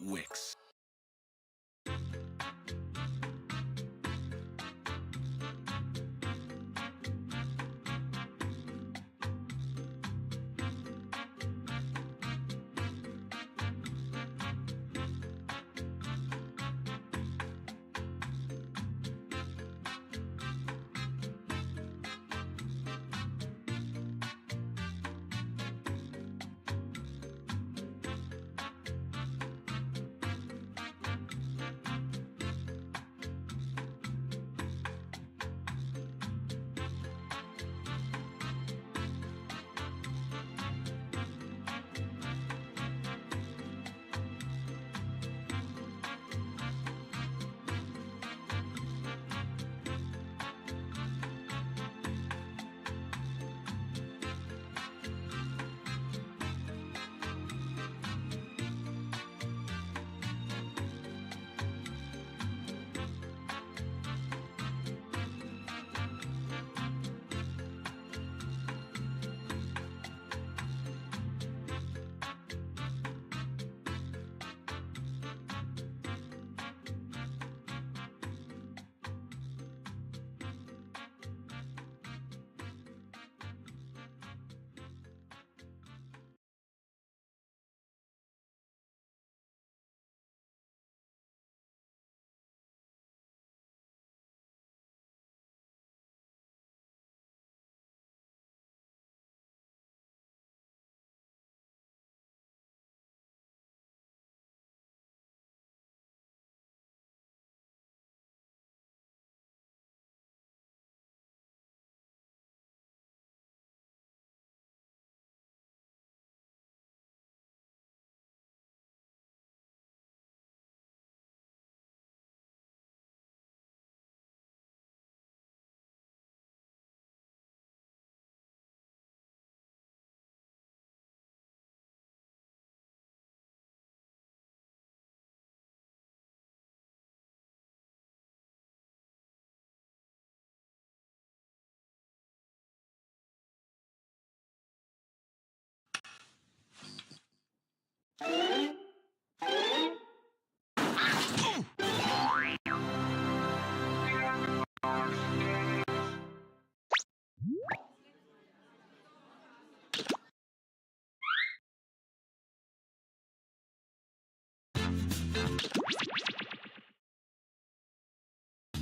Wix.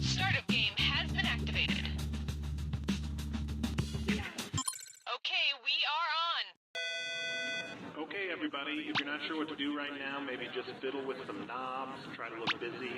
Startup game has been activated. Okay, we are on. Okay, everybody, if you're not sure what to do right now, maybe just fiddle with some knobs, try to look busy.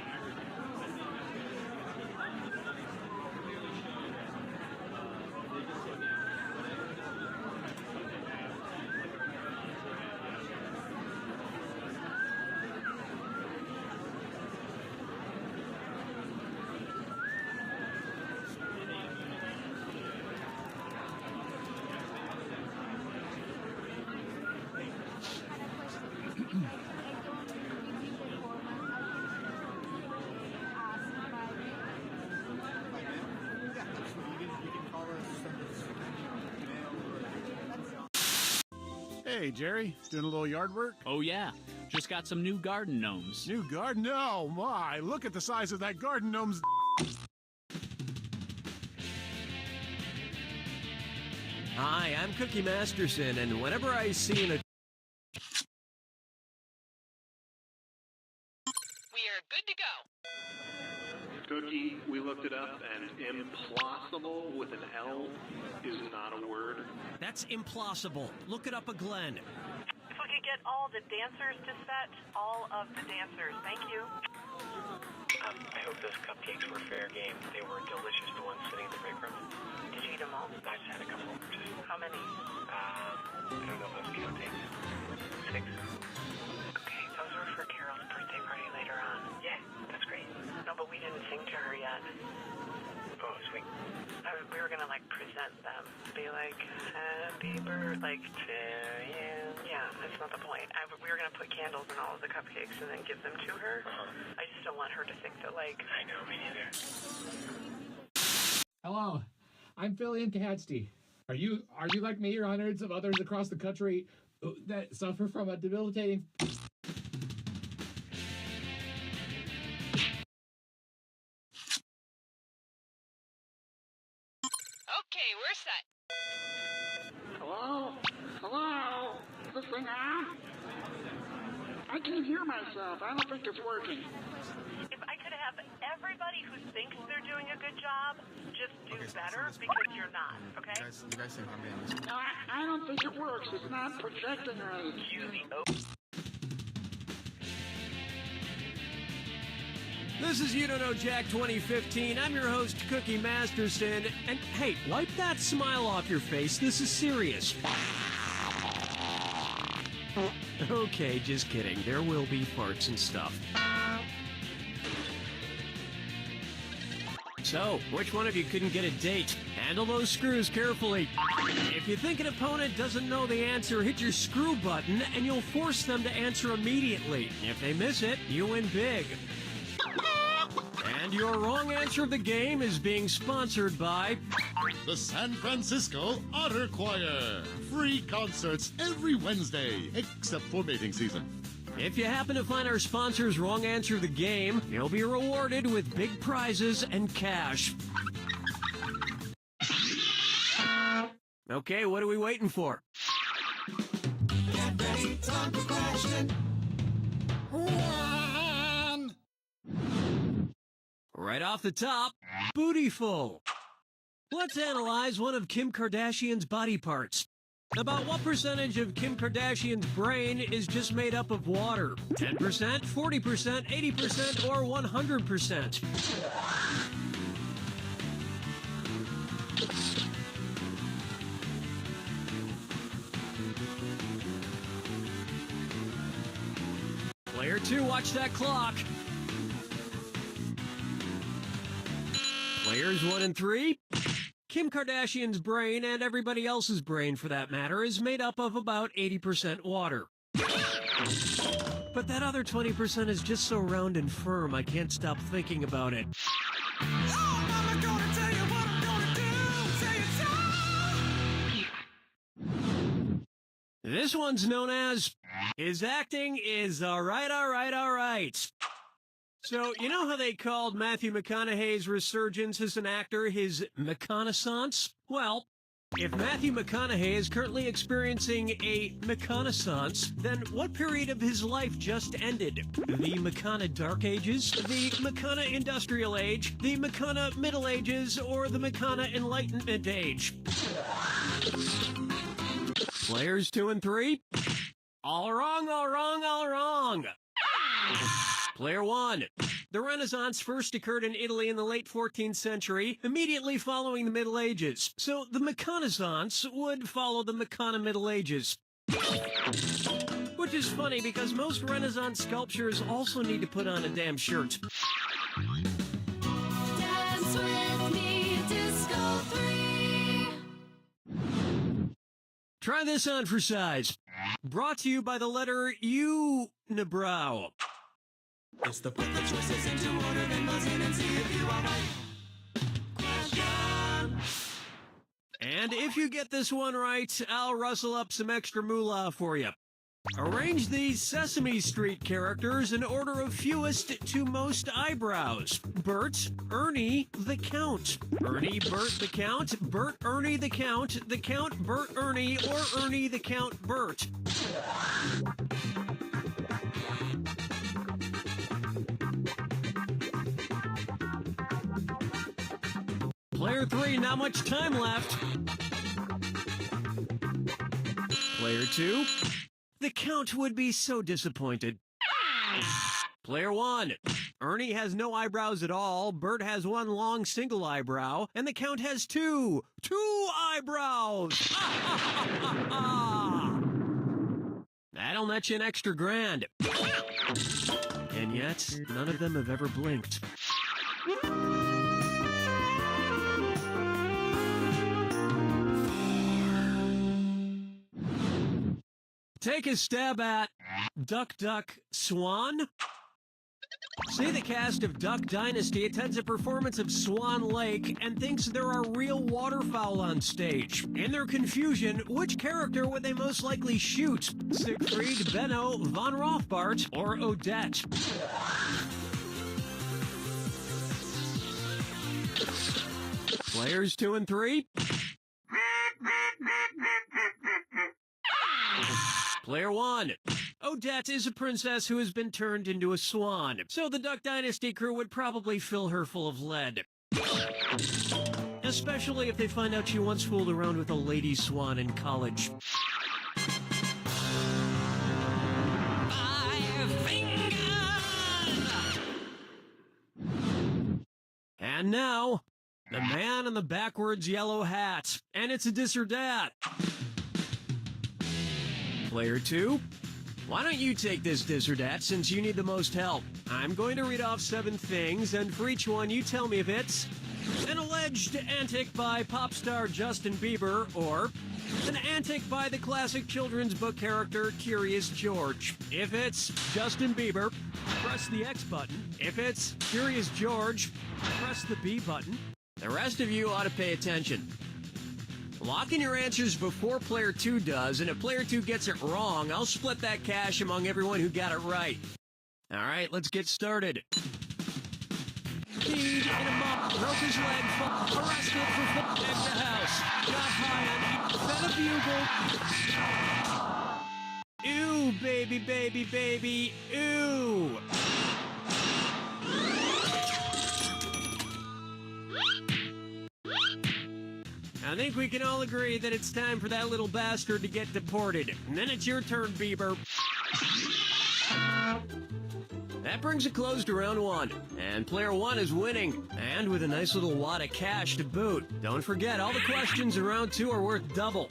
Hey, Jerry, doing a little yard work? Oh, yeah. Just got some new garden gnomes. New garden? Oh, my. Look at the size of that garden gnome's... Hi, I'm Cookie Masterson, and whenever I see an... We are good to go. Cookie, we looked it up, and implausible with an L is not a word. That's implausible. Look it up a Glen. If we could get all the dancers to set, all of the dancers. Thank you. I hope those cupcakes were fair game. They were delicious, the ones sitting in the break room. Did you eat them all? I just had a couple. How many? I don't know if those counting. 6. Okay, those were for Carol's birthday party later on. Yeah, that's great. No, but we didn't sing to her yet. Oh, sweet. We were gonna like present them, be like, happy birthday to you. Yeah, that's not the point. We were gonna put candles in all of the cupcakes and then give them to her. I just don't want her to think that like. I know, me neither. Hello, I'm Philly and Cadsty. Are you like me or hundreds of others across the country that suffer from a debilitating Okay, we're set. Hello? Hello? Is this thing on? I can't hear myself. I don't think it's working. If I could have everybody who thinks they're doing a good job just do better because you're not, okay? You guys think I'm being this? No, I don't think it works. It's not projecting right. This is You Don't Know Jack 2015. I'm your host, Cookie Masterson. And hey, wipe that smile off your face. This is serious. Okay, just kidding. There will be farts and stuff. So, which one of you couldn't get a date? Handle those screws carefully. If you think an opponent doesn't know the answer, hit your screw button and you'll force them to answer immediately. If they miss it, you win big. And your wrong answer of the game is being sponsored by the San Francisco Otter Choir. Free concerts every Wednesday, except for mating season. If you happen to find our sponsor's wrong answer of the game, you'll be rewarded with big prizes and cash. Okay, what are we waiting for? Get ready, time for question 1. Right off the top, bootyful. Let's analyze one of Kim Kardashian's body parts. About what percentage of Kim Kardashian's brain is just made up of water? 10%, 40%, 80%, or 100%? Player 2, watch that clock. Players 1 and 3. Kim Kardashian's brain, and everybody else's brain for that matter, is made up of about 80% water. But that other 20% is just so round and firm, I can't stop thinking about it. Oh, Mama, gonna tell you what I'm gonna do. Say it. This one's known as, his acting is alright. So, you know how they called Matthew McConaughey's resurgence as an actor his McConaissance? Well, if Matthew McConaughey is currently experiencing a McConaissance, then what period of his life just ended? The McCona Dark Ages, the McCona Industrial Age, the McCona Middle Ages, or the McCona Enlightenment Age? Players 2 and 3? All wrong. Player 1. The Renaissance first occurred in Italy in the late 14th century, immediately following the Middle Ages. So the McConaissance would follow the McCona Middle Ages. Which is funny because most Renaissance sculptures also need to put on a damn shirt. Dance with me, Disco 3. Try this on for size. Brought to you by the letter U-nibrow. It's the put the choices into order, then buzz in and see if you are right. Question. And if you get this one right, I'll rustle up some extra moolah for you. Arrange these Sesame Street characters in order of fewest to most eyebrows. Bert, Ernie, the Count. Ernie, Bert, the Count. Bert, Ernie, the Count. The Count, Bert, Ernie, or Ernie, the Count, Bert. Player 3, not much time left. Player 2, the Count would be so disappointed. Player 1, Ernie has no eyebrows at all, Bert has one long single eyebrow, and the Count has two eyebrows! That'll net you an extra grand. And yet, none of them have ever blinked. Take a stab at Duck, Duck, Swan. Say the cast of Duck Dynasty attends a performance of Swan Lake and thinks there are real waterfowl on stage. In their confusion, which character would they most likely shoot? Siegfried, Benno, Von Rothbart, or Odette? Players 2 and 3. Player 1. Odette is a princess who has been turned into a swan, so the Duck Dynasty crew would probably fill her full of lead. Especially if they find out she once fooled around with a lady swan in college. And now, the man in the backwards yellow hat, and it's a dis or dat. Player 2, why don't you take this dis or dat since you need the most help? I'm going to read off 7 things, and for each one you tell me if it's an alleged antic by pop star Justin Bieber, or an antic by the classic children's book character Curious George. If it's Justin Bieber, press the X button. If it's Curious George, press the B button. The rest of you ought to pay attention. Lock in your answers before player 2 does, and if player 2 gets it wrong, I'll split that cash among everyone who got it right. All right, let's get started. Feed in a mop, broke his leg, arrested for egg the house, got high and fed a bugle. Ew, baby, baby, baby, ew. I think we can all agree that it's time for that little bastard to get deported. And then it's your turn, Bieber. That brings a close to round 1, and player 1 is winning, and with a nice little wad of cash to boot. Don't forget, all the questions in round 2 are worth double.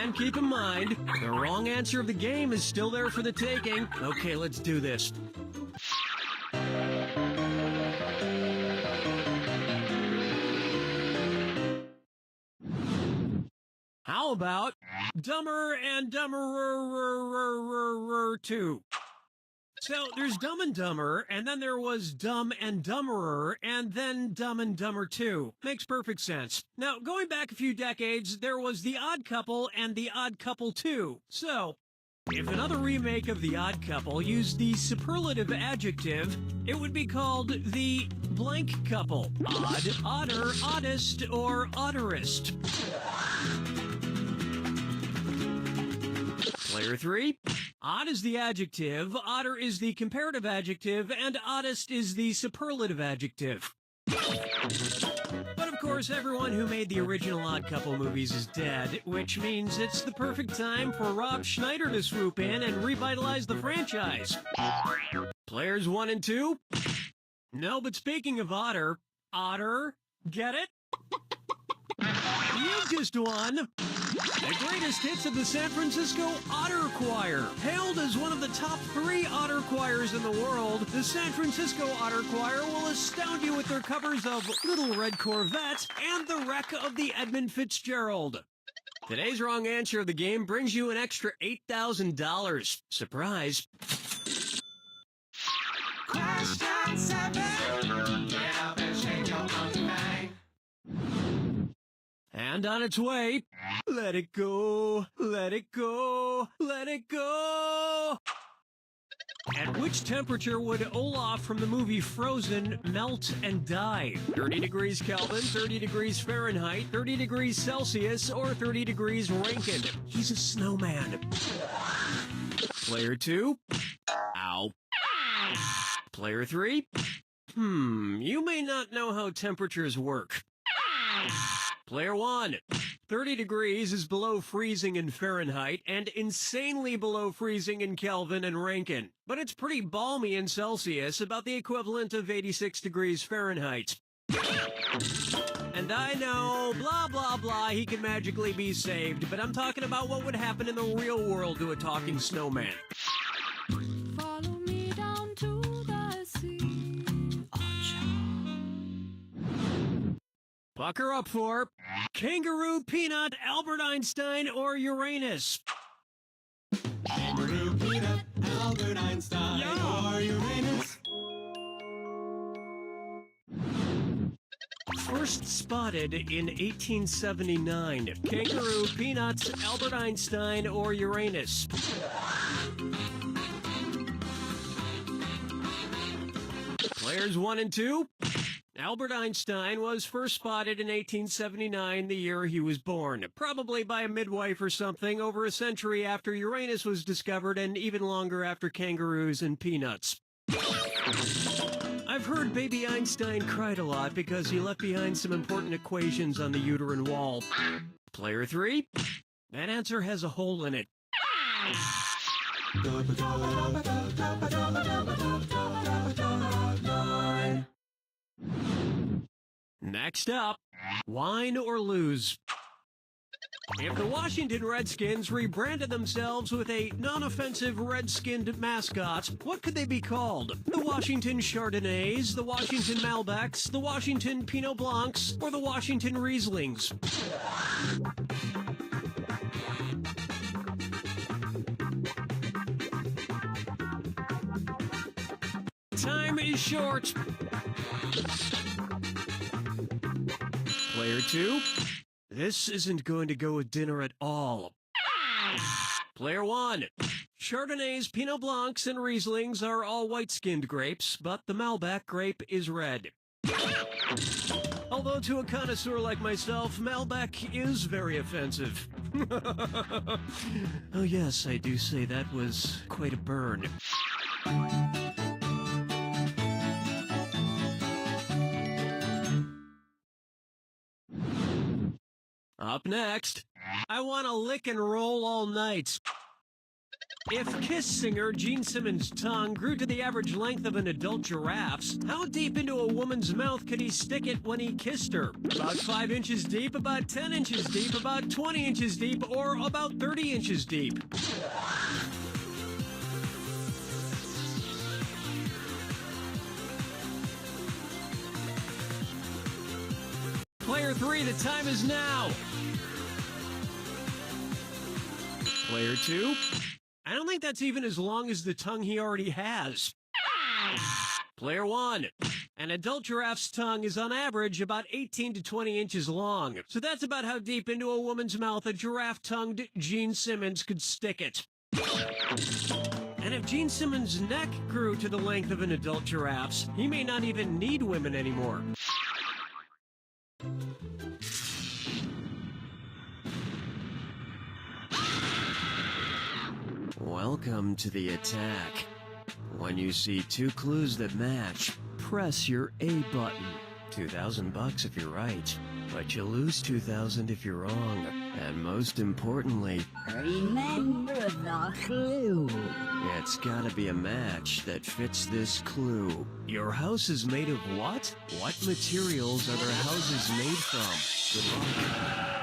And keep in mind, the wrong answer of the game is still there for the taking. Okay, let's do this. How about Dumber and Dumberer 2? So there's Dumb and Dumber, and then there was Dumb and Dumberer, and then Dumb and Dumber 2. Makes perfect sense. Now, going back a few decades, there was The Odd Couple and The Odd Couple 2. So, if another remake of The Odd Couple used the superlative adjective, it would be called The Blank Couple. Odd, odder, oddest, or odderest. Player 3. Odd is the adjective, odder is the comparative adjective, and oddest is the superlative adjective. But of course, everyone who made the original Odd Couple movies is dead, which means it's the perfect time for Rob Schneider to swoop in and revitalize the franchise. Players 1 and 2? No, but speaking of otter, get it? You just won the greatest hits of the San Francisco Otter Choir. Hailed as one of the top 3 otter choirs in the world, the San Francisco Otter Choir will astound you with their covers of Little Red Corvette and The Wreck of the Edmund Fitzgerald. Today's wrong answer of the game brings you an extra $8,000. Surprise. Question 7. Get up and shake your monkey bang. And on its way, let it go, let it go, let it go. At which temperature would Olaf from the movie Frozen melt and die? 30 degrees Kelvin, 30 degrees Fahrenheit, 30 degrees Celsius, or 30 degrees Rankine? He's a snowman. Player 2? Ow. Player 3? You may not know how temperatures work. Player 1. 30 degrees is below freezing in Fahrenheit and insanely below freezing in Kelvin and Rankine. But it's pretty balmy in Celsius, about the equivalent of 86 degrees Fahrenheit. And I know, blah, blah, blah, he can magically be saved, but I'm talking about what would happen in the real world to a talking snowman. Follow me down to the sea. Bucker up for Kangaroo, Peanut, Albert Einstein, or Uranus. Kangaroo, Peanut, Albert Einstein, or Uranus. First spotted in 1879. Kangaroo, Peanuts, Albert Einstein, or Uranus. Players 1 and 2? Albert Einstein was first spotted in 1879, the year he was born, probably by a midwife or something, over a century after Uranus was discovered and even longer after kangaroos and peanuts. I've heard baby Einstein cried a lot because he left behind some important equations on the uterine wall. Player 3? That answer has a hole in it. Next up, wine or lose. If the Washington Redskins rebranded themselves with a non-offensive red-skinned mascot, what could they be called? The Washington Chardonnays, the Washington Malbecs, the Washington Pinot Blancs, or the Washington Rieslings? Time is short. Player 2, this isn't going to go with dinner at all. Player 1, Chardonnays, Pinot Blancs, and Rieslings are all white-skinned grapes, but the Malbec grape is red. Although to a connoisseur like myself, Malbec is very offensive. Oh yes, I do say that was quite a burn. Up next, I want to lick and roll all night. If Kiss singer Gene Simmons' tongue grew to the average length of an adult giraffe's, how deep into a woman's mouth could he stick it when he kissed her? About 5 inches deep, about 10 inches deep, about 20 inches deep, or about 30 inches deep? Player 3, the time is now. Player 2, I don't think that's even as long as the tongue he already has. Player 1, an adult giraffe's tongue is on average about 18 to 20 inches long. So that's about how deep into a woman's mouth a giraffe-tongued Gene Simmons could stick it. And if Gene Simmons' neck grew to the length of an adult giraffe's, he may not even need women anymore. Welcome to the attack. When you see 2 clues that match, press your A button. $2,000 if you're right, but you lose $2,000 if you're wrong. And most importantly, remember the clue. It's gotta be a match that fits this clue. Your house is made of what? What materials are their houses made from? Good luck.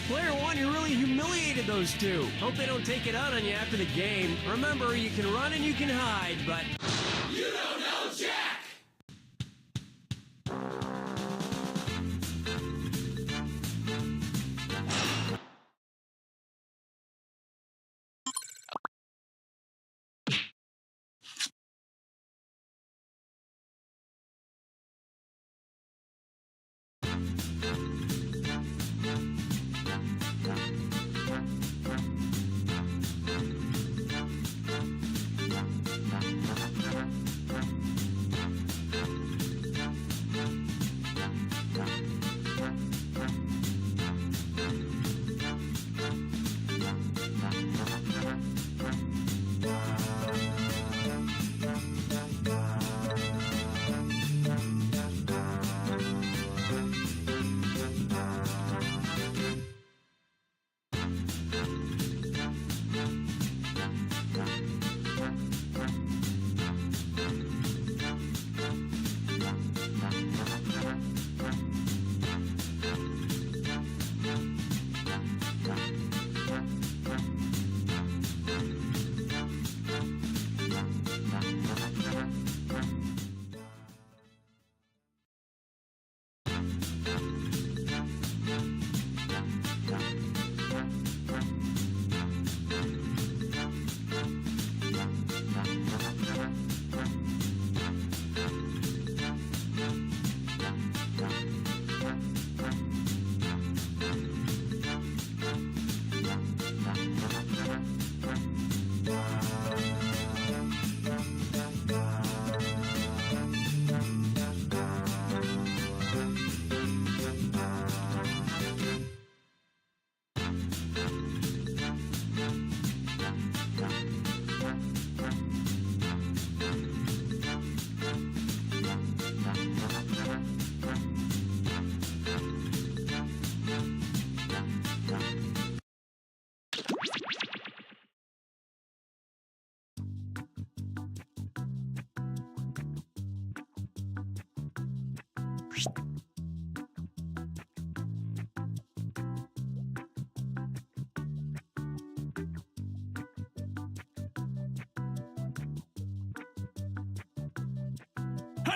Player 1, you really humiliated with those two. Hope they don't take it out on you after the game. Remember, you can run and you can hide, but... You don't know Jack!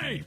Hey!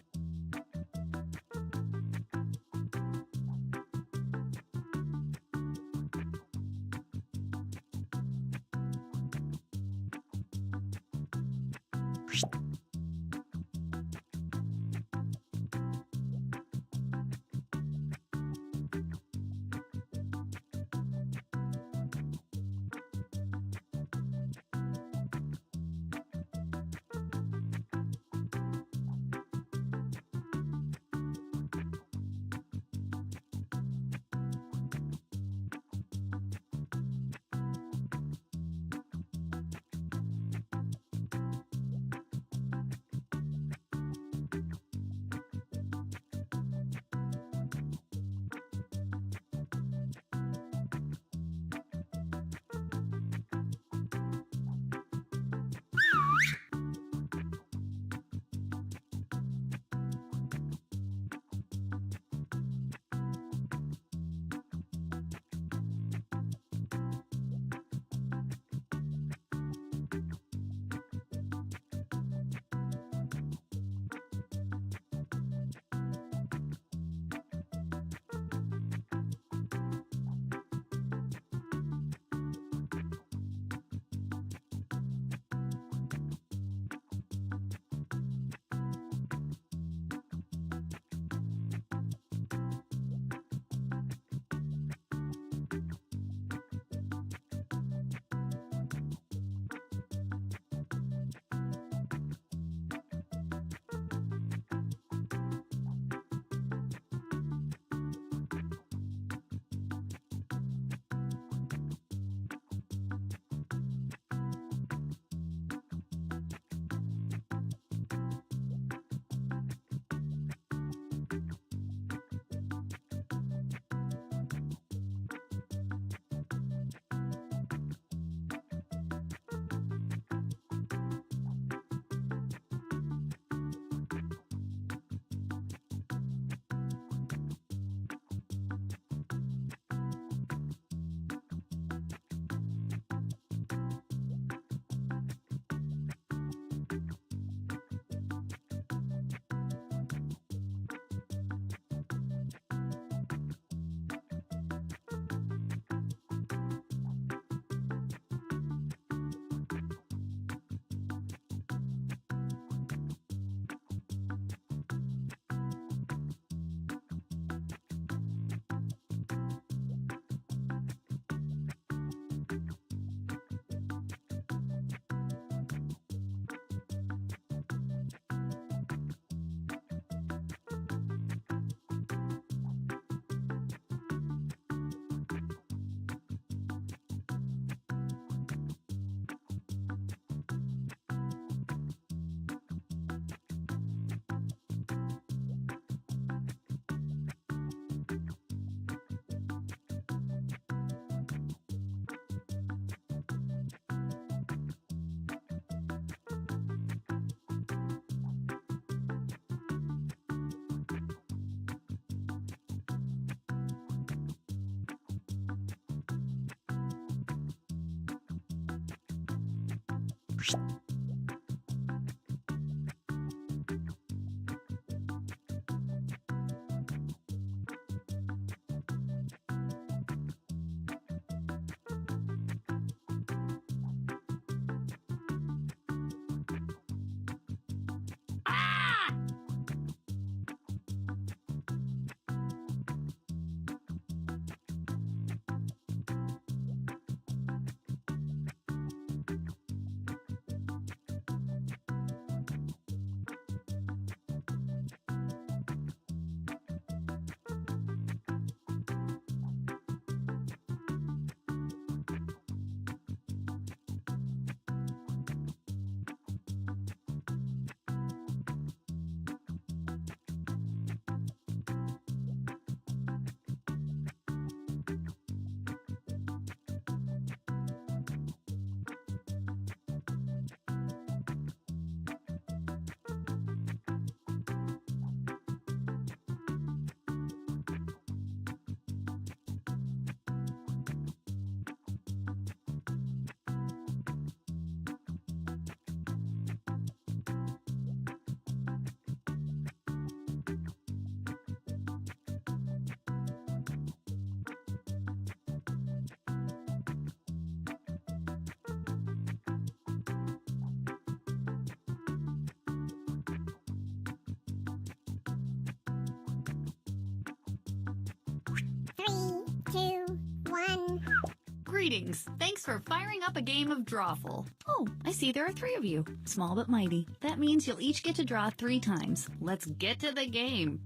Greetings. Thanks for firing up a game of Drawful. Oh, I see there are 3 of you. Small but mighty. That means you'll each get to draw 3 times. Let's get to the game.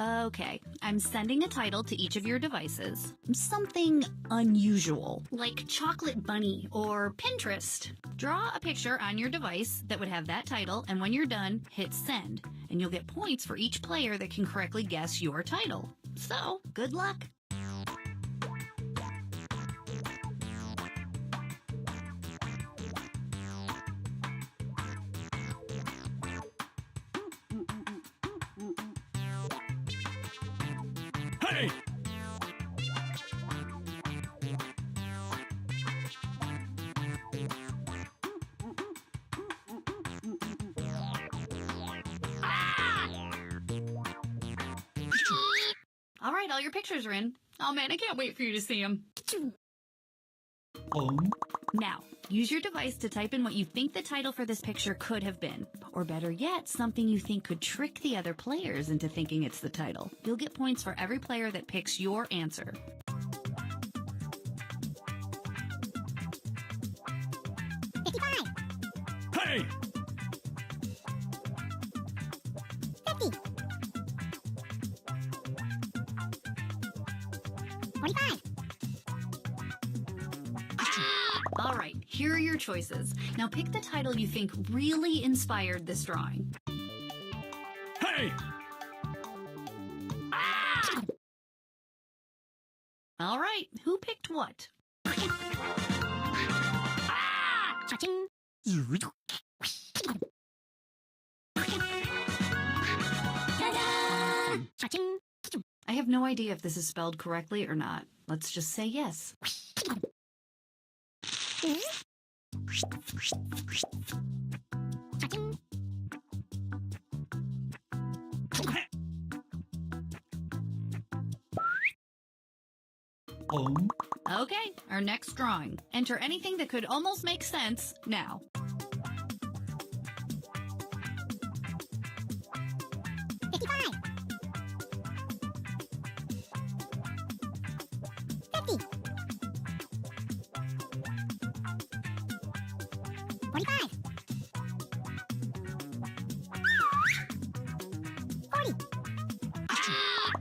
Okay, I'm sending a title to each of your devices. Something unusual, like Chocolate Bunny or Pinterest. Draw a picture on your device that would have that title, and when you're done, hit send. And you'll get points for each player that can correctly guess your title. So, good luck. Hey! All right, all your pictures are in. Oh man, I can't wait for you to see them. Now, use your device to type in what you think the title for this picture could have been. Or better yet, something you think could trick the other players into thinking it's the title. You'll get points for every player that picks your answer. Hey! 50. 45. All right, here are your choices. Now pick the title you think really inspired this drawing. Hey! All right, who picked what? I have no idea if this is spelled correctly or not. Let's just say yes. Okay, our next drawing. Enter anything that could almost make sense now.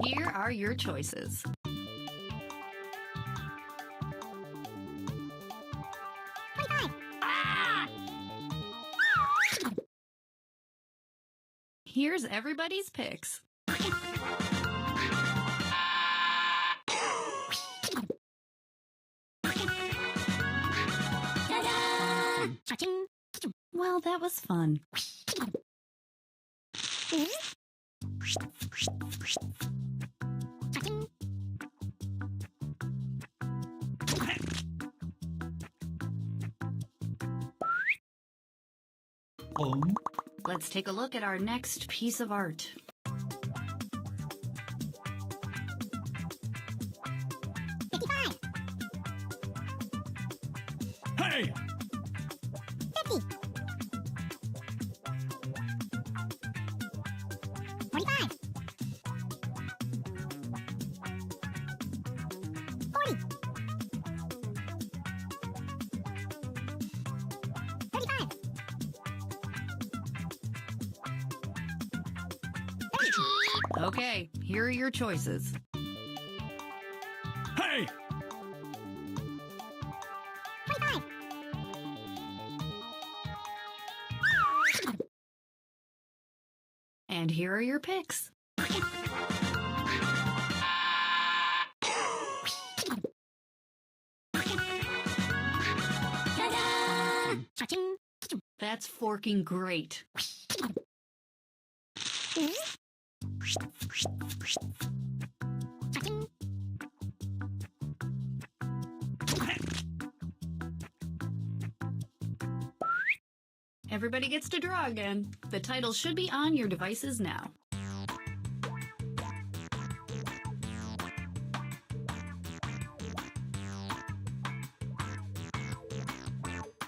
Here are your choices. Here's everybody's picks. Well, that was fun. Let's take a look at our next piece of art. Hey! 50. 45. 40. 35. 30. Okay, here are your choices. Hey! 25. And here are your picks. That's forking great. Everybody gets to draw again. The title should be on your devices now.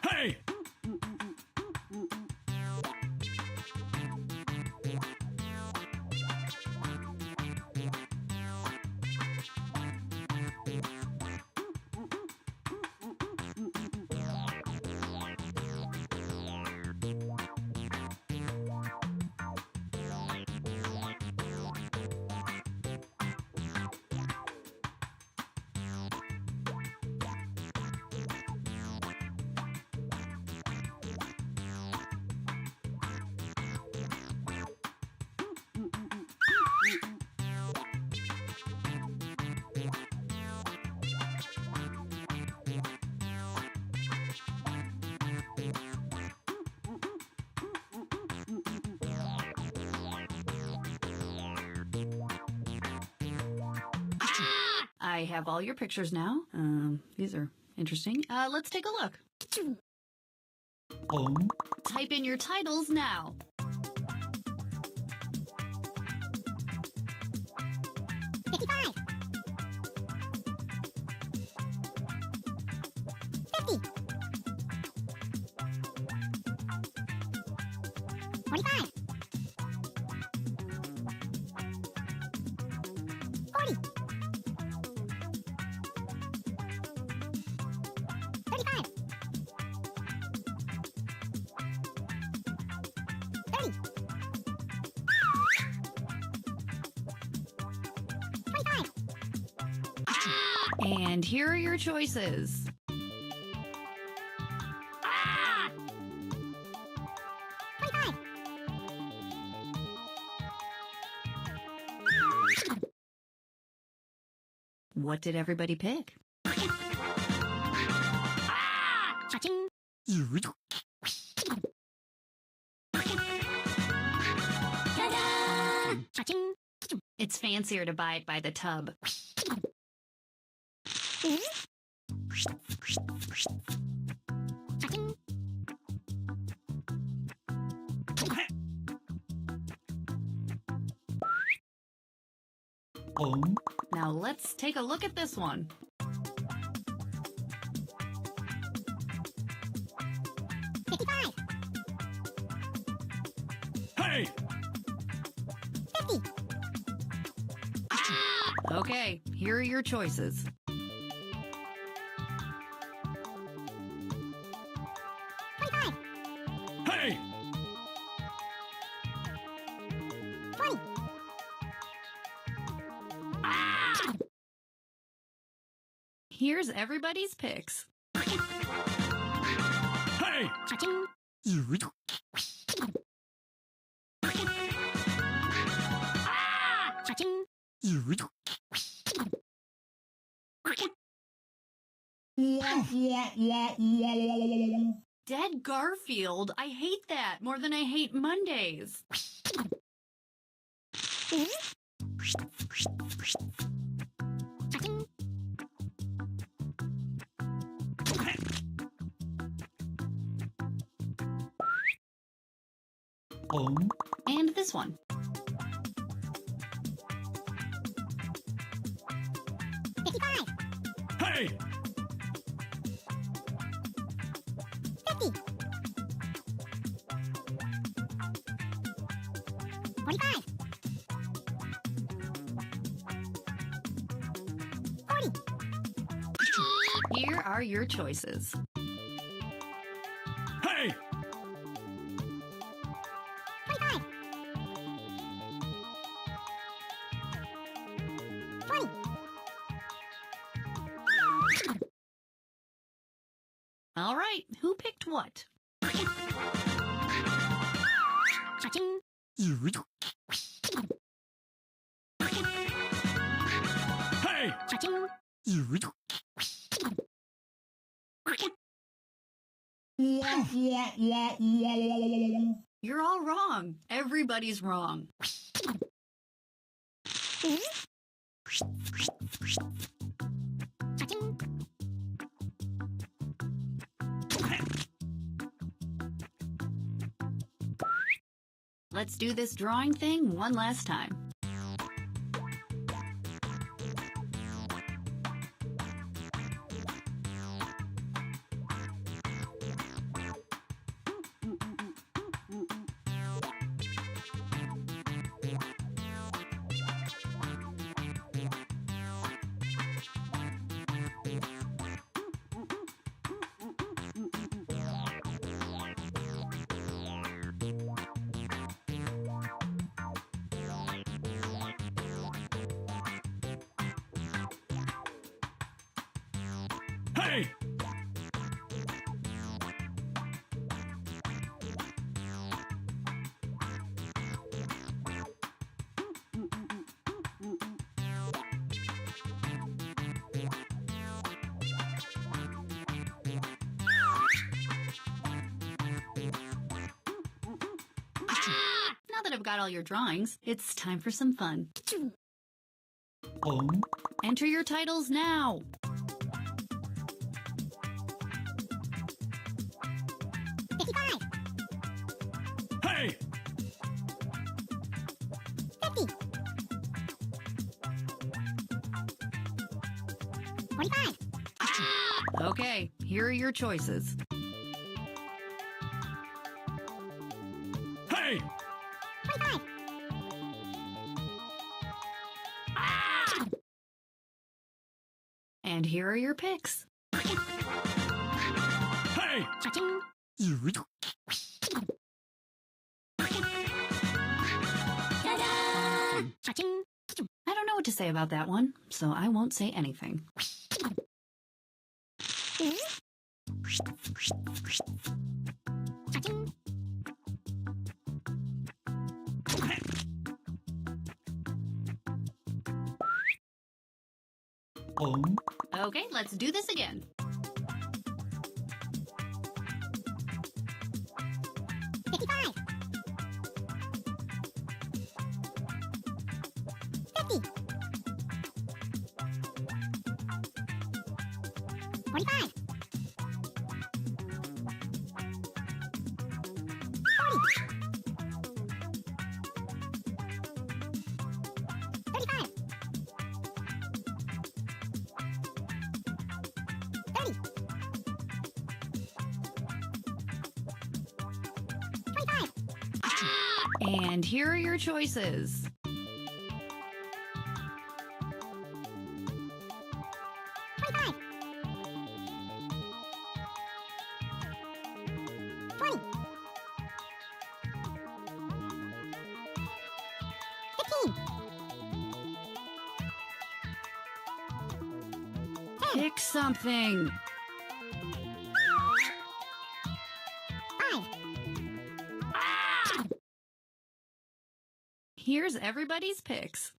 Hey! I have all your pictures now. These are interesting. Let's take a look. Type in your titles now. And here are your choices. What did everybody pick? It's fancier to buy it by the tub. Now let's take a look at this one. Hey! 50. Okay, here are your choices. Hey! 20. Here's everybody's picks. Hey! Dead Garfield. I hate that more than I hate Mondays. And this one. Hey! 50. 45. 40. Here are your choices. Hey! 25. 20. All right, who picked what? Cha-ching. Hey! Cha-ching. You're all wrong. Everybody's wrong. Cha-ching. Let's do this drawing thing one last time. Hey! Now that I've got all your drawings, it's time for some fun. Enter your titles now. 55. Hey! 50. 45. Okay, here are your choices. Hey! 25. And here are your picks. Hey! Cha-ching. Ta-da! Cha-ching. I don't know what to say about that one, so I won't say anything. Cha-ching. Okay, let's do this again. 55. 50. 45. 40. 35. 30. 25. And here are your choices. 25. 20. 15. Pick something. 5. Here's everybody's picks.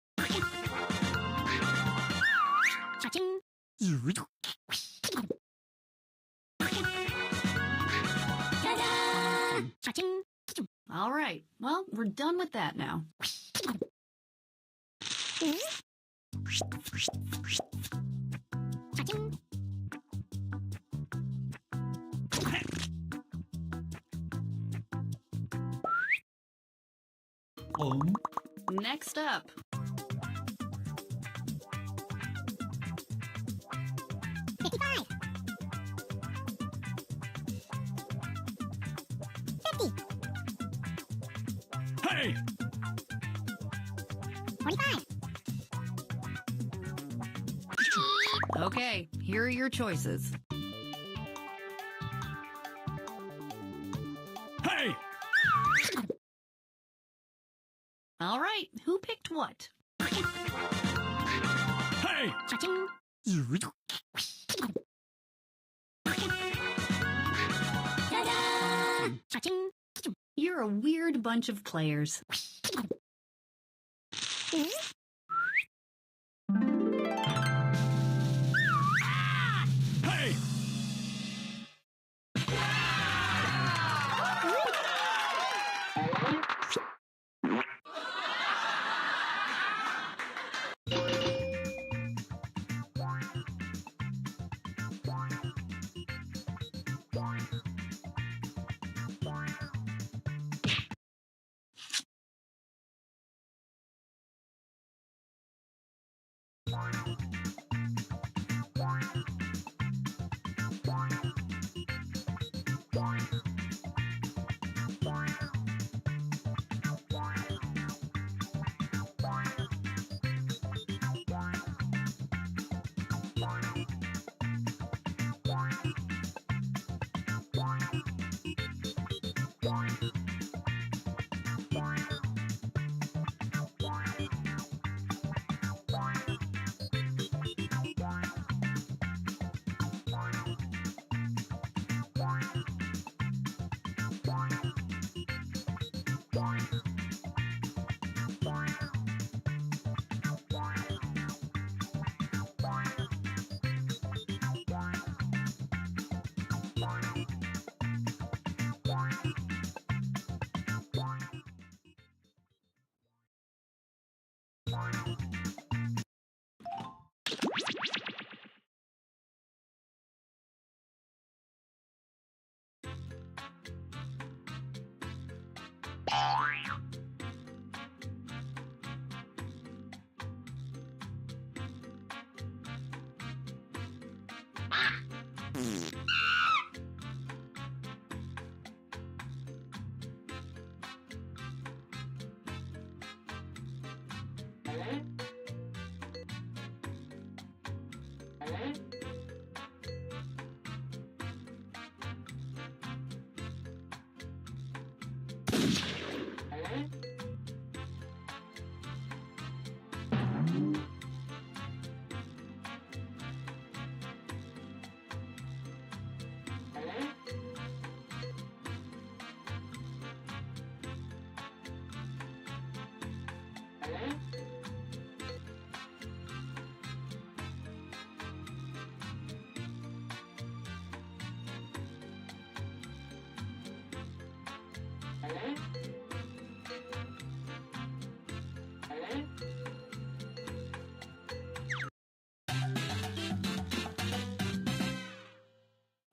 Cha-ching. Ta-da! Cha-ching. All right, well, we're done with that now. Cha-ching. Next up. Hey! 25. Okay, here are your choices. Hey! All right, who picked what? Hey! You're a weird bunch of players. Hey!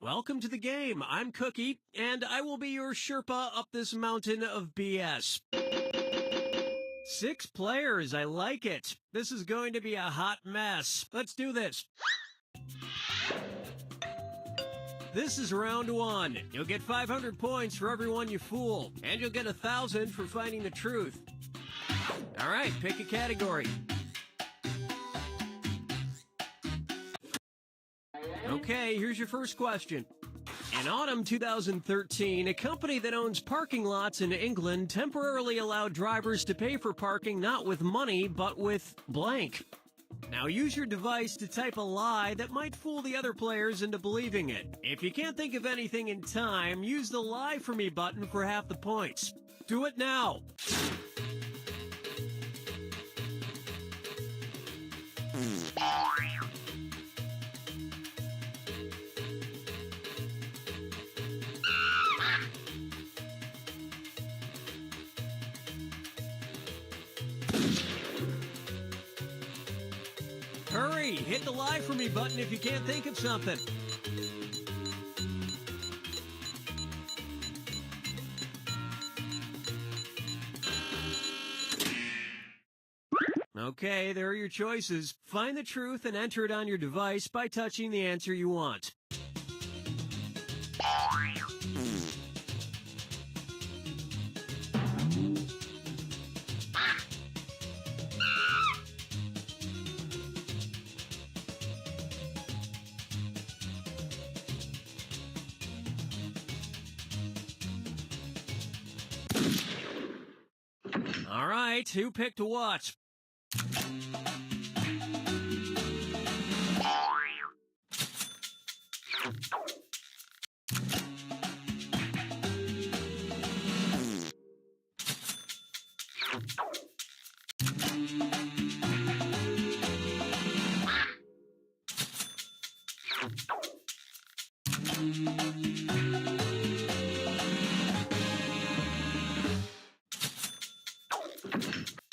Welcome to the game. I'm Cookie, and I will be your Sherpa up this mountain of BS. 6 players, I like it. This is going to be a hot mess. Let's do this. This is round 1. You'll get 500 points for everyone you fool, and you'll get 1,000 for finding the truth. All right, pick a category. Okay, here's your first question. In autumn 2013, a company that owns parking lots in England temporarily allowed drivers to pay for parking not with money, but with blank. Now use your device to type a lie that might fool the other players into believing it. If you can't think of anything in time, use the Lie For Me button for half the points. Do it now! Hurry! Hit the Lie For Me button if you can't think of something. Okay, there are your choices. Find the truth and enter it on your device by touching the answer you want. All right, who picked what?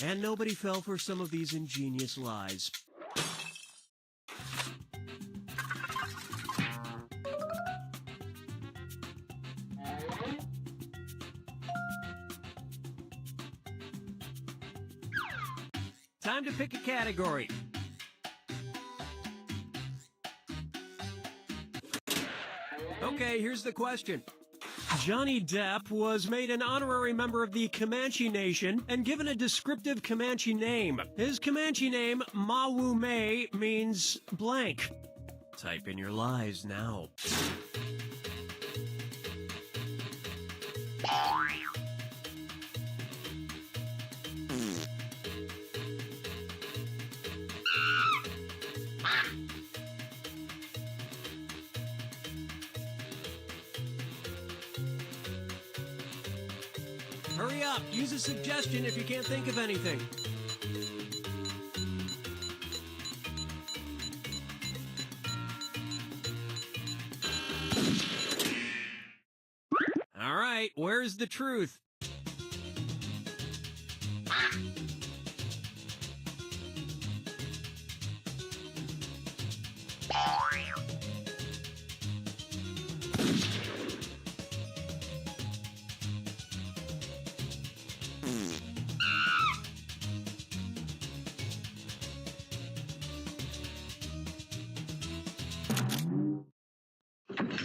And nobody fell for some of these ingenious lies. Time to pick a category. Okay, here's the question. Johnny Depp was made an honorary member of the Comanche Nation and given a descriptive Comanche name. His Comanche name, Mawume, means blank. Type in your lies now. Hurry up, use a suggestion if you can't think of anything. All right, where's the truth?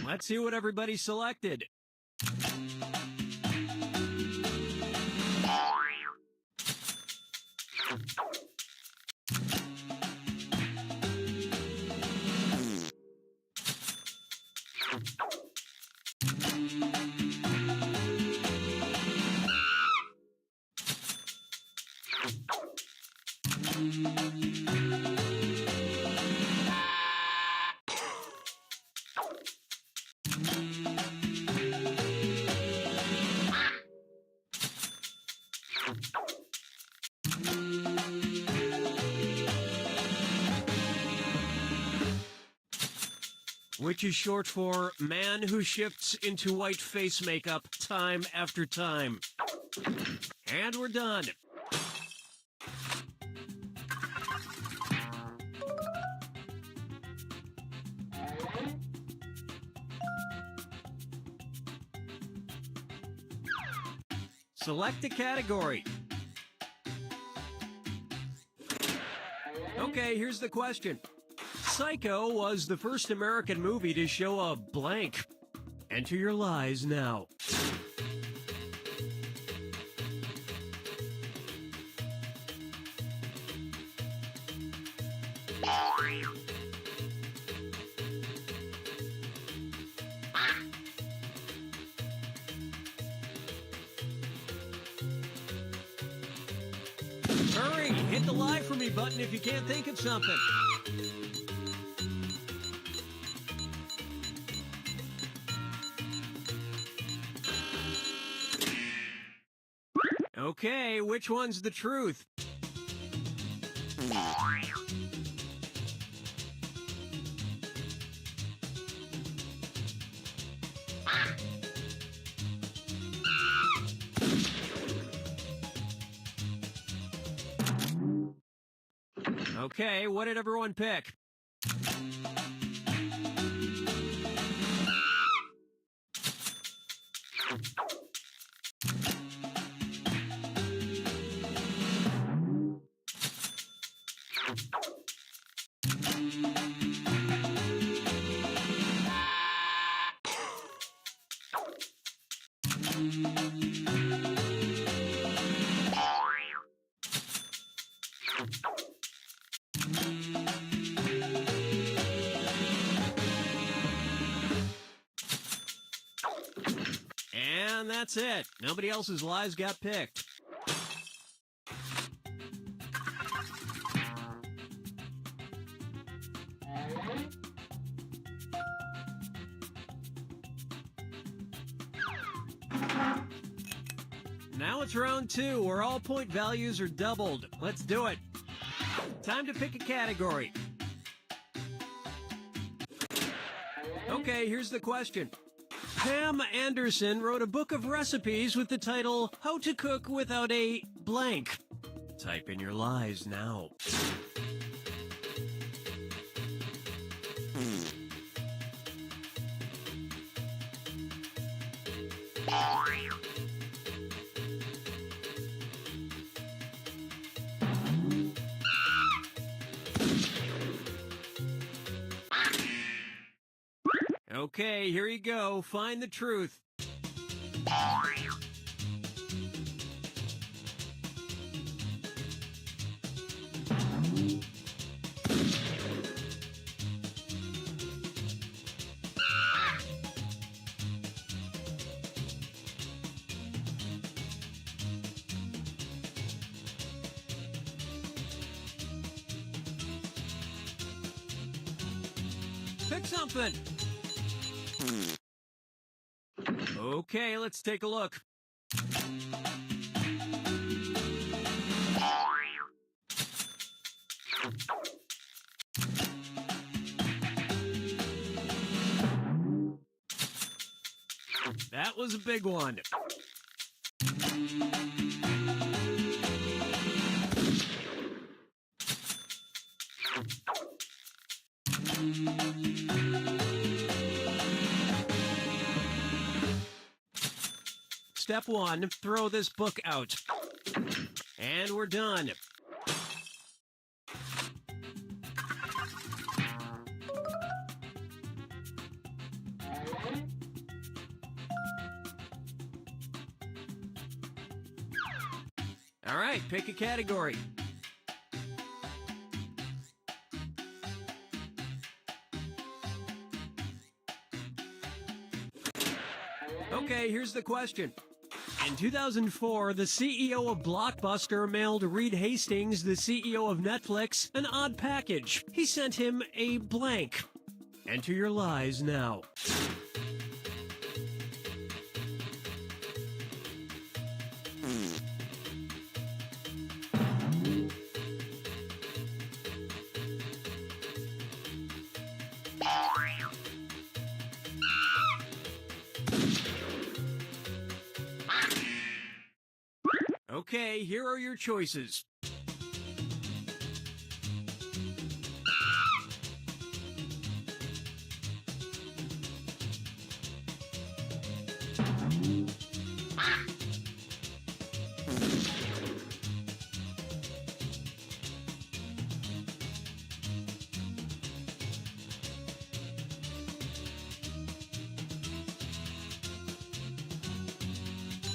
Let's see what everybody selected. Which is short for man who shifts into white face makeup time after time. And we're done. Select a category. Okay, here's the question. Psycho was the first American movie to show a blank. Enter your lies now. Hurry, hit the lie for me button if you can't think of something. Okay, which one's the truth? Okay, what did everyone pick? And that's it. Nobody else's lies got picked. Now it's round 2, where all point values are doubled. Let's do it. Time to pick a category. Okay, here's the question. Pam Anderson wrote a book of recipes with the title, How to Cook Without a Blank. Type in your lies now. Okay, here you go. Find the truth. Pick something. Okay, let's take a look. That was a big one. Step 1, throw this book out. And we're done. All right, pick a category. Okay, here's the question. In 2004, the CEO of Blockbuster mailed Reed Hastings, the CEO of Netflix, an odd package. He sent him a blank. Enter your lies now. Okay, here are your choices.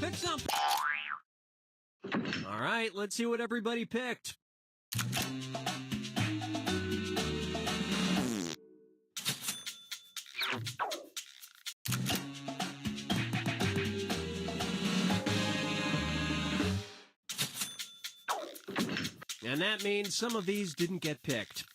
Pick something. All right, let's see what everybody picked. And that means some of these didn't get picked.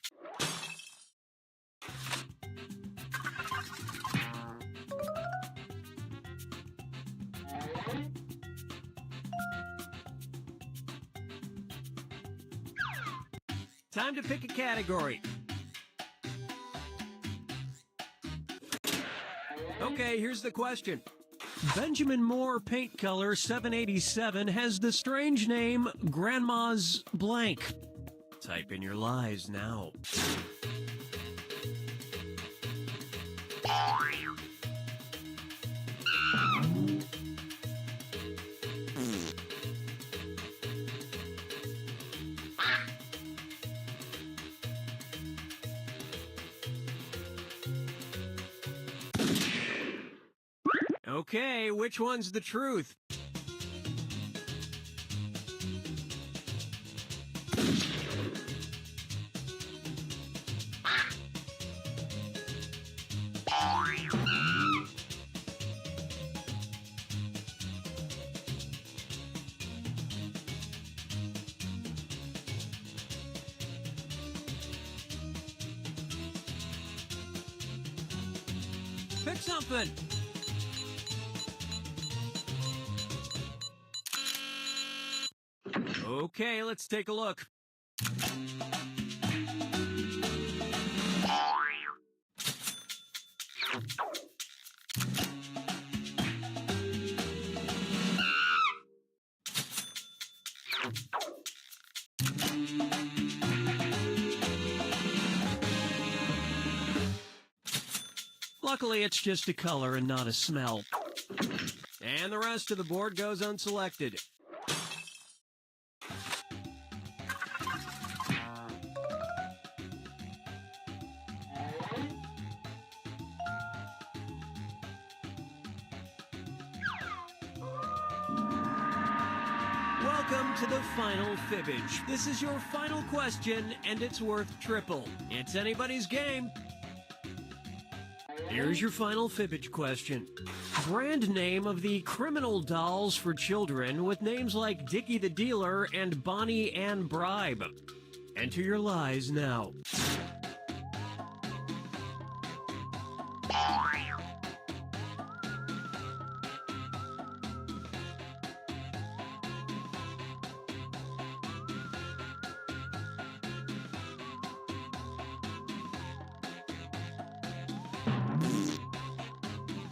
Time to pick a category. Okay, here's the question. Benjamin Moore Paint Color 787 has the strange name Grandma's Blank. Type in your lies now. Okay, which one's the truth? Pick something. Okay, let's take a look. Luckily, it's just a color and not a smell. And the rest of the board goes unselected. Welcome to the final fibbage. This is your final question, and it's worth triple. It's anybody's game. Here's your final fibbage question. Brand name of the criminal dolls for children with names like Dickie the Dealer and Bonnie and Bribe. Enter your lies now.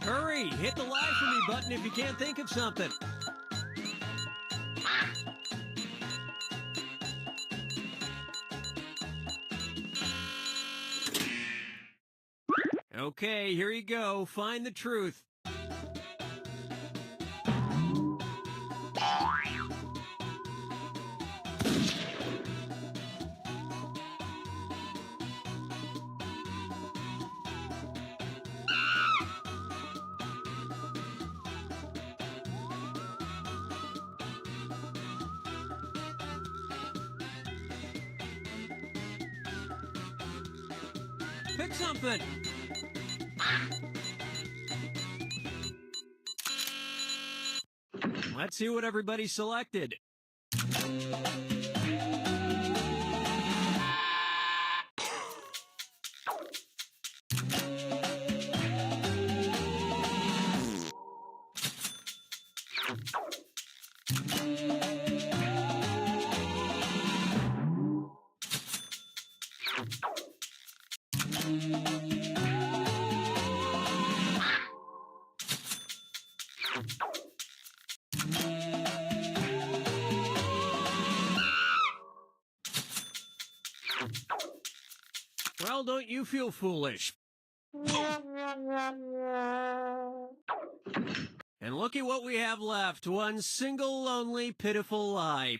Hurry, hit the lie for me button if you can't think of something. Okay, here you go. Find the truth. Pick something. Let's see what everybody selected. Well, don't you feel foolish? And look at what we have left. One single, lonely, pitiful lie.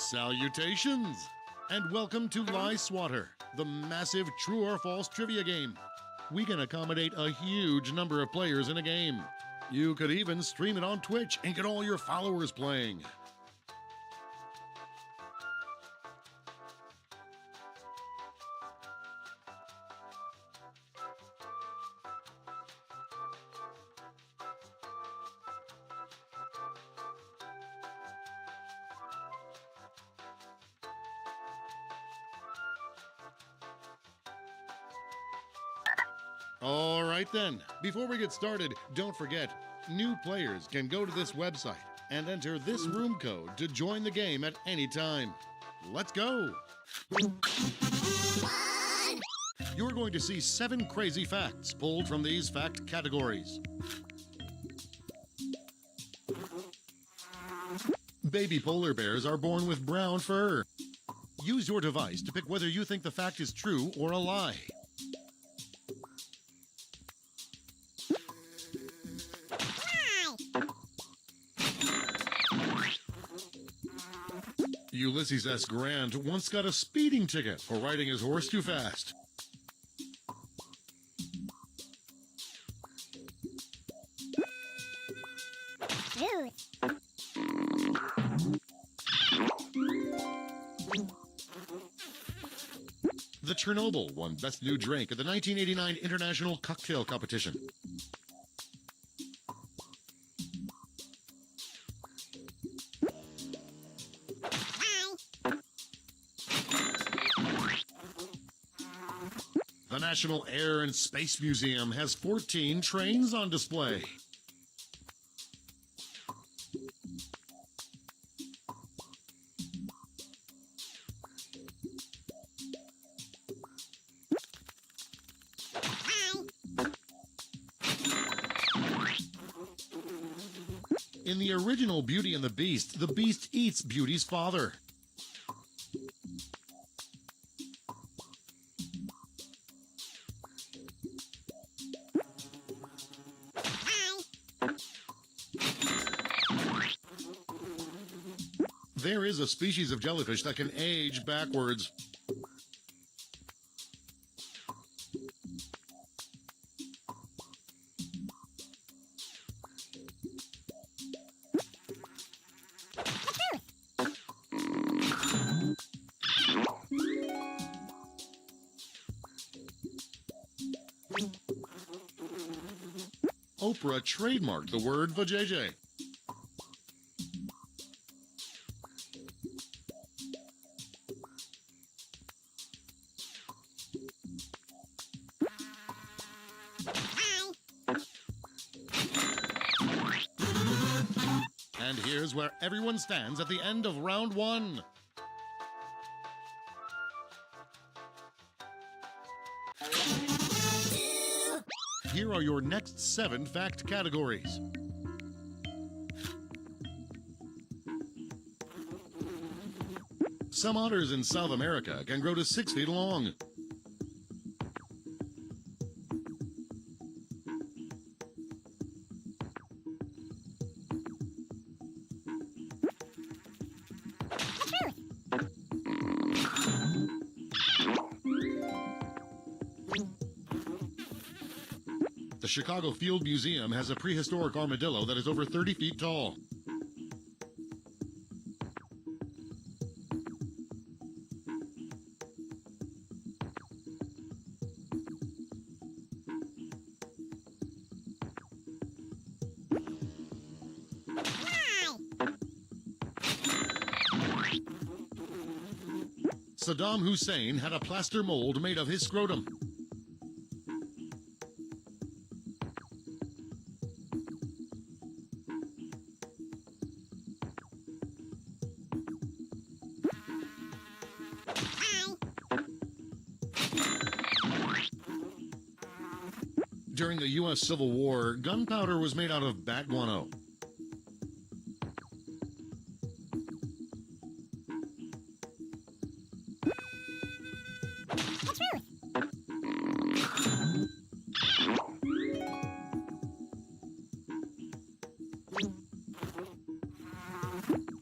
Salutations, and welcome to Lie Swatter, the massive true or false trivia game. We can accommodate a huge number of players in a game. You could even stream it on Twitch and get all your followers playing. All right then, before we get started, don't forget, new players can go to this website and enter this room code to join the game at any time. Let's go! You're going to see 7 crazy facts pulled from these fact categories. Baby polar bears are born with brown fur. Use your device to pick whether you think the fact is true or a lie. Ulysses S. Grant once got a speeding ticket for riding his horse too fast. The Chernobyl won Best New Drink at the 1989 International Cocktail Competition. The National Air and Space Museum has 14 trains on display. In the original Beauty and the Beast eats Beauty's father. There is a species of jellyfish that can age backwards. Oprah trademarked the word vajayjay. And here's where everyone stands at the end of round 1. Here are your next 7 fact categories. Some otters in South America can grow to 6 feet long. The Chicago Field Museum has a prehistoric armadillo that is over 30 feet tall. Saddam Hussein had a plaster mold made of his scrotum. During the U.S. Civil War, gunpowder was made out of bat guano.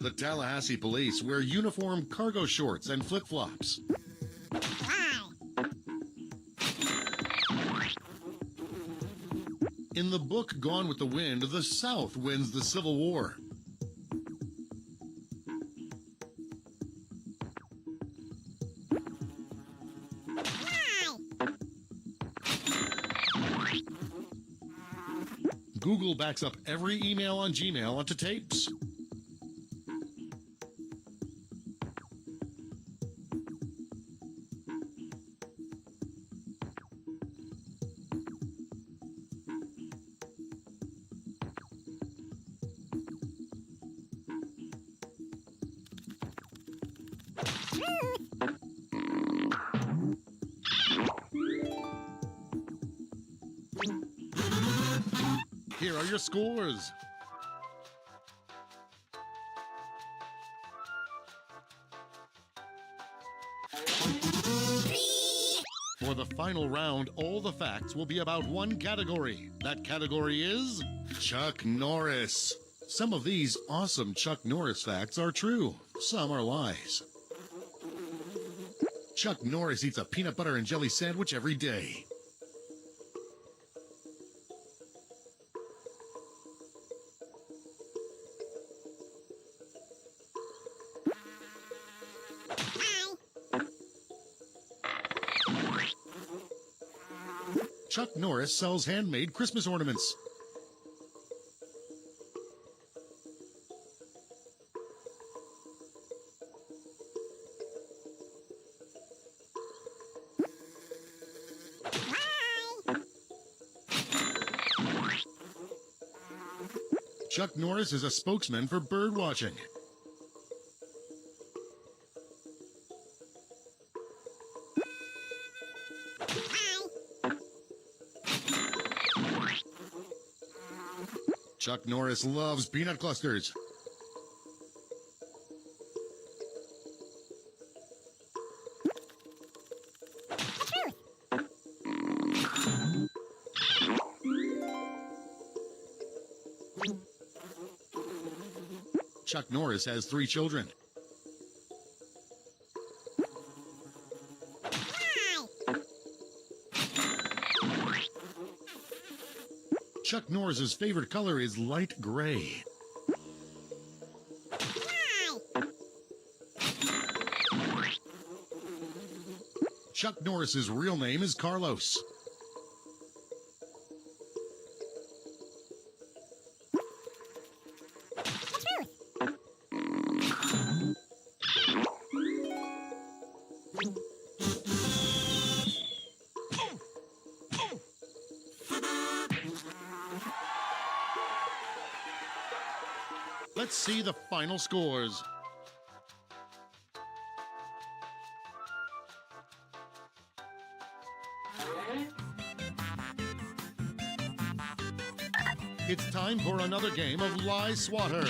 The Tallahassee police wear uniform cargo shorts and flip-flops. In the book Gone with the Wind, the South wins the Civil War. Google backs up every email on Gmail onto tapes. Here are your scores. For the final round, all the facts will be about one category. That category is Chuck Norris. Some of these awesome Chuck Norris facts are true. Some are lies. Chuck Norris eats a peanut butter and jelly sandwich every day. Chuck Norris sells handmade Christmas ornaments. Chuck Norris is a spokesman for bird watching. Chuck Norris loves peanut clusters. Chuck Norris has 3 children. Chuck Norris's favorite color is light gray. Chuck Norris's real name is Carlos. Let's see the final scores. It's time for another game of Lie Swatter.